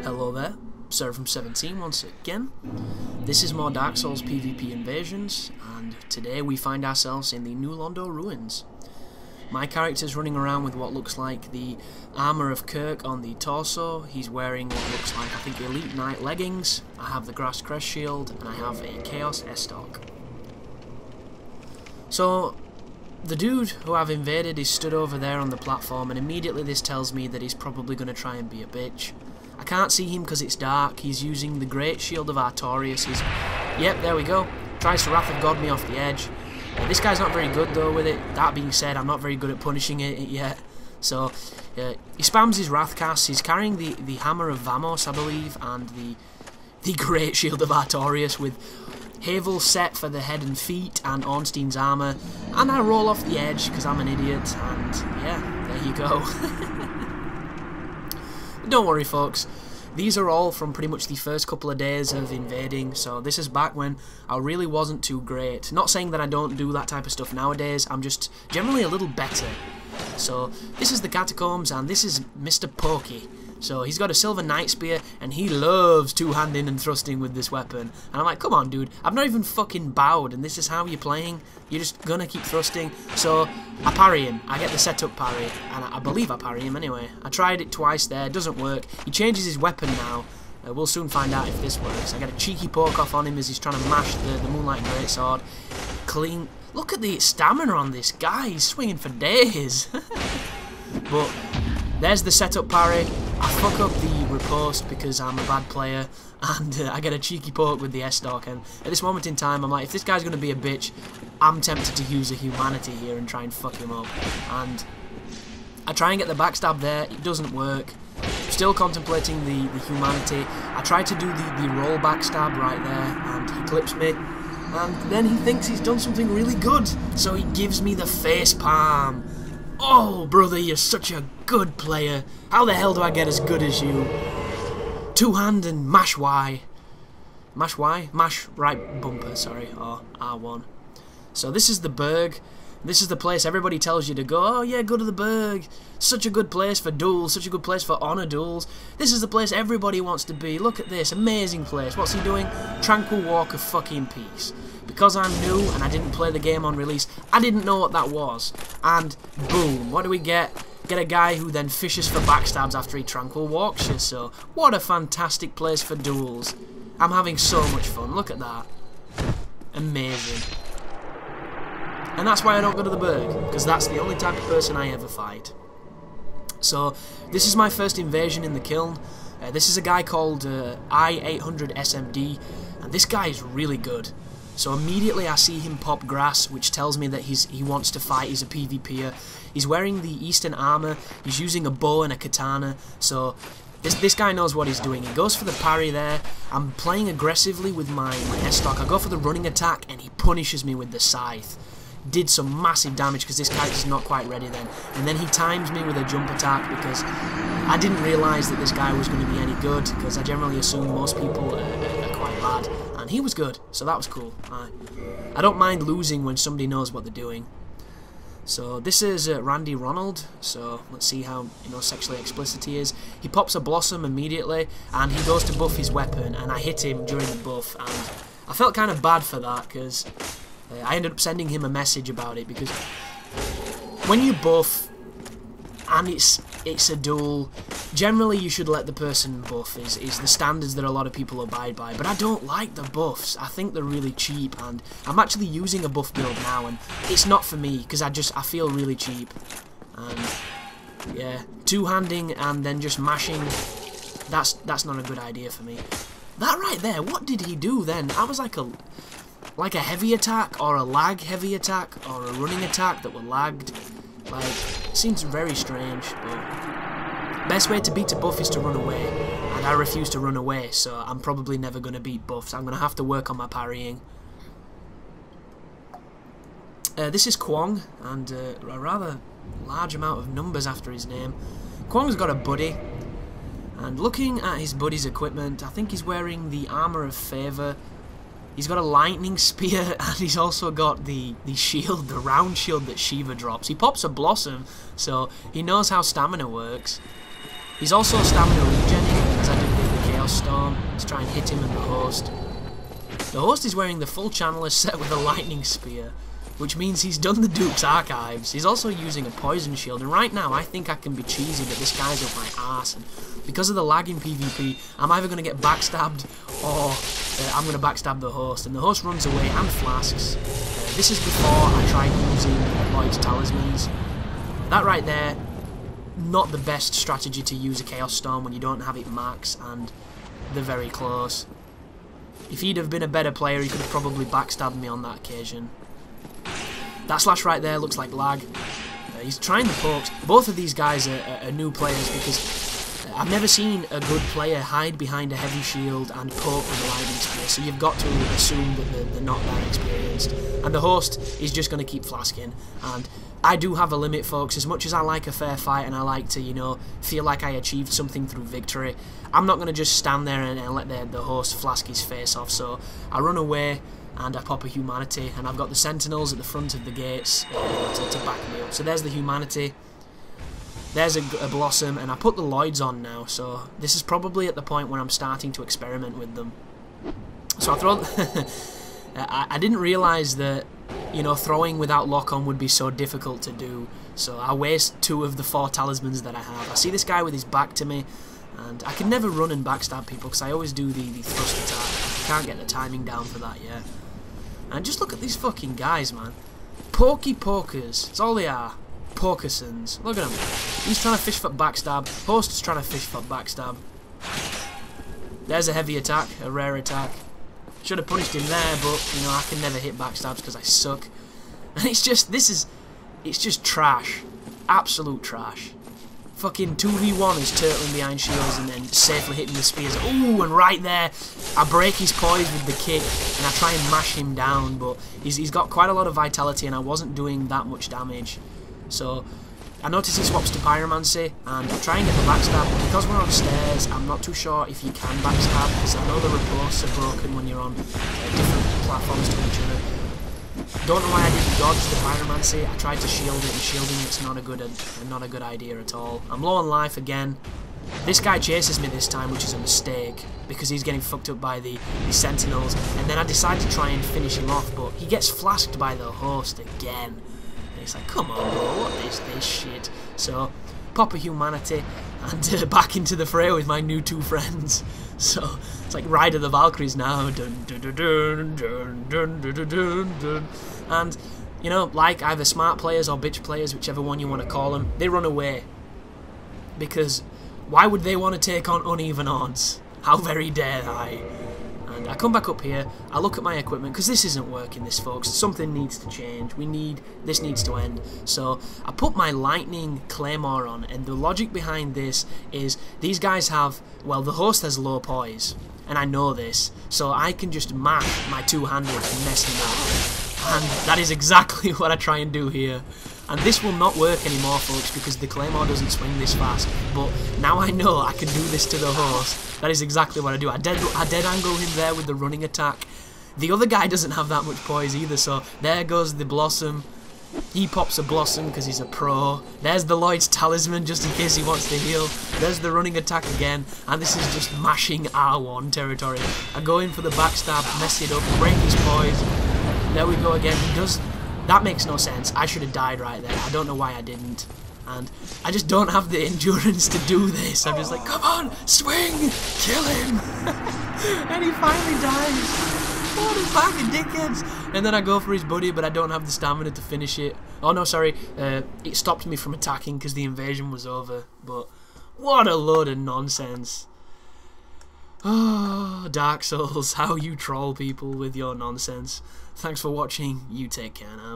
Hello there, Sir from 17 once again. This is more Dark Souls PvP Invasions, and today we find ourselves in the New Londo ruins. My character's running around with what looks like the armour of Kirk on the torso. He's wearing what looks like, I think, Elite Knight leggings. I have the Grass Crest shield, and I have a Chaos S-Stock. So, the dude who I've invaded is stood over there on the platform, and immediately this tells me that he's probably going to try and be a bitch. I can't see him because it's dark. He's using the Great Shield of Artorias. Yep, there we go. Tries to Wrath of God me off the edge. This guy's not very good though with it. That being said, I'm not very good at punishing it yet. So, he spams his Wrath casts. He's carrying the Hammer of Vamos, I believe, and the Great Shield of Artorias with Havel set for the head and feet and Ornstein's armour. And I roll off the edge because I'm an idiot, and yeah, there you go. Don't worry folks, these are all from pretty much the first couple of days of invading, so this is back when I really wasn't too great. Not saying that I don't do that type of stuff nowadays, I'm just generally a little better. So this is the Catacombs, and this is Mr. Pokey. So he's got a Silver Knight Spear, and he loves two-handing and thrusting with this weapon. And I'm like, come on dude, I've not even fucking bowed, and this is how you're playing? You're just gonna keep thrusting? So I parry him, I get the setup parry, and I believe I parry him anyway. I tried it twice there, doesn't work. He changes his weapon now. We'll soon find out if this works. I get a cheeky poke off on him as he's trying to mash the Moonlight Greatsword. Clean. Look at the stamina on this guy, he's swinging for days. But there's the setup parry. I fuck up the riposte because I'm a bad player, and I get a cheeky poke with the S-Stock, and at this moment in time I'm like, if this guy's going to be a bitch, I'm tempted to use a humanity here and try and fuck him up. And I try and get the backstab there, it doesn't work. Still contemplating the humanity. I try to do the roll backstab right there, and he clips me. And then he thinks he's done something really good, so he gives me the face palm. Oh, brother, you're such a good player. How the hell do I get as good as you? Two-hand and mash Y. Mash Y? Mash right bumper, sorry, or R1. So this is the Berg. This is the place everybody tells you to go. Oh yeah, go to the Berg. Such a good place for duels, such a good place for honor duels. This is the place everybody wants to be. Look at this, amazing place. What's he doing? Tranquil Walk of fucking Peace. Because I'm new and I didn't play the game on release, I didn't know what that was. And boom, what do we get? Get a guy who then fishes for backstabs after he tranquil walks you. So what a fantastic place for duels. I'm having so much fun. Look at that. Amazing. And that's why I don't go to the Berg, because that's the only type of person I ever fight. So this is my first invasion in the Kiln. This is a guy called I-800 SMD, and this guy is really good. So immediately I see him pop grass, which tells me that he wants to fight. He's a PvPer. He's wearing the Eastern armor. He's using a bow and a katana. So this guy knows what he's doing. He goes for the parry there. I'm playing aggressively with my S-Stock. I go for the running attack, and he punishes me with the scythe. Did some massive damage because this character's not quite ready then. And then he times me with a jump attack because I didn't realise that this guy was going to be any good, because I generally assume most people are quite bad. And he was good, so that was cool. I don't mind losing when somebody knows what they're doing. So this is Randy Ronald, so let's see how sexually explicit he is. He pops a blossom immediately, and he goes to buff his weapon, and I hit him during the buff, and I felt kind of bad for that, because I ended up sending him a message about it, because when you buff and it's a duel, generally you should let the person buff, is the standards that a lot of people abide by. But I don't like the buffs. I think they're really cheap, and I'm actually using a buff build now, and it's not for me because I feel really cheap. And yeah, two-handing and then just mashing, that's not a good idea for me. That right there, what did he do then? I was like a heavy attack, or a lag heavy attack, or a running attack that were lagged. Like, it seems very strange, but best way to beat a buff is to run away, and I refuse to run away, so I'm probably never going to beat buffs. I'm going to have to work on my parrying. This is Kwong, and a rather large amount of numbers after his name. Kwong's got a buddy, and looking at his buddy's equipment, I think he's wearing the Armour of Favour. He's got a lightning spear, and he's also got the shield, the round shield that Shiva drops. He pops a blossom, so he knows how stamina works. He's also stamina regenning, as I did with the Chaos Storm. Let's try and hit him and the host. The host is wearing the full channeler set with a lightning spear, which means he's done the Duke's Archives. He's also using a poison shield, and right now I think I can be cheesy, but this guy's up my arse. And because of the lag in PvP, I'm either going to get backstabbed or I'm going to backstab the host. And the host runs away and flasks. This is before I tried using Lloyd's Talismans. That right there, not the best strategy to use a Chaos Storm when you don't have it max and they're very close. If he'd have been a better player, he could have probably backstabbed me on that occasion. That slash right there looks like lag. He's trying the pokes. Both of these guys are new players because I've never seen a good player hide behind a heavy shield and poke with a lightning spear, so you've got to assume that they're not that experienced. And the host is just going to keep flasking. And I do have a limit, folks. As much as I like a fair fight and I like to, you know, feel like I achieved something through victory, I'm not going to just stand there and let the host flask his face off. So I run away and I pop a Humanity, and I've got the Sentinels at the front of the gates to back me up. So there's the Humanity. There's a Blossom, and I put the Lloyds on now, so this is probably at the point where I'm starting to experiment with them. So I throw... I didn't realise that, you know, throwing without lock-on would be so difficult to do, so I waste 2 of the 4 talismans that I have. I see this guy with his back to me, and I can never run and backstab people because I always do the thrust attack. I can't get the timing down for that yet. And just look at these fucking guys, man. Pokey pokers. That's all they are. Pokersons. Look at him. He's trying to fish foot backstab. Host is trying to fish foot backstab. There's a heavy attack. A rare attack. Should have punished him there, but, you know, I can never hit backstabs because I suck. And it's just, it's just trash. Absolute trash. Fucking 2v1 is turtling behind shields and then safely hitting the spears. Ooh, and right there, I break his poise with the kick and I try and mash him down, but he's got quite a lot of vitality and I wasn't doing that much damage. So I notice he swaps to Pyromancy and I try and get the backstab. Because we're on stairs, I'm not too sure if you can backstab because I know the riposts are broken when you're on different platforms to each other. Don't know why I didn't dodge the Pyromancy. I tried to shield it, and shielding it's not a good idea at all. I'm low on life again. This guy chases me this time, which is a mistake, because he's getting fucked up by the Sentinels, and then I decide to try and finish him off, but he gets flasked by the host again. And it's like, come on bro, what is this shit? So, pop a Humanity, and back into the fray with my new 2 friends. So, it's like Ride of the Valkyries now. Dun, dun, dun, dun, dun, dun, dun, dun, dun, dun. And, you know, like either smart players or bitch players, whichever one you want to call them, they run away. Because why would they want to take on uneven odds? How very dare I? And I come back up here, I look at my equipment, because this isn't working, this folks. Something needs to change. This needs to end. So I put my Lightning Claymore on, and the logic behind this is these guys have, well, the host has low poise, and I know this, so I can just mash my two-handed and mess him up. And that is exactly what I try and do here. And this will not work anymore, folks, because the Claymore doesn't swing this fast. But now I know I can do this to the host. That is exactly what I do. I dead angle him there with the running attack. The other guy doesn't have that much poise either, so there goes the Blossom. He pops a Blossom because he's a pro. There's the Lloyd's Talisman just in case he wants to heal. There's the running attack again, and this is just mashing R1 territory. I go in for the backstab, mess it up, break his poise. There we go again. He does... That makes no sense. I should have died right there. I don't know why I didn't. And I just don't have the endurance to do this. I'm just like, come on, swing, kill him. And he finally dies. What a bag of dickheads. And then I go for his buddy, but I don't have the stamina to finish it. Oh no, sorry. It stopped me from attacking because the invasion was over. But what a load of nonsense. Oh, Dark Souls, how you troll people with your nonsense. Thanks for watching. You take care now.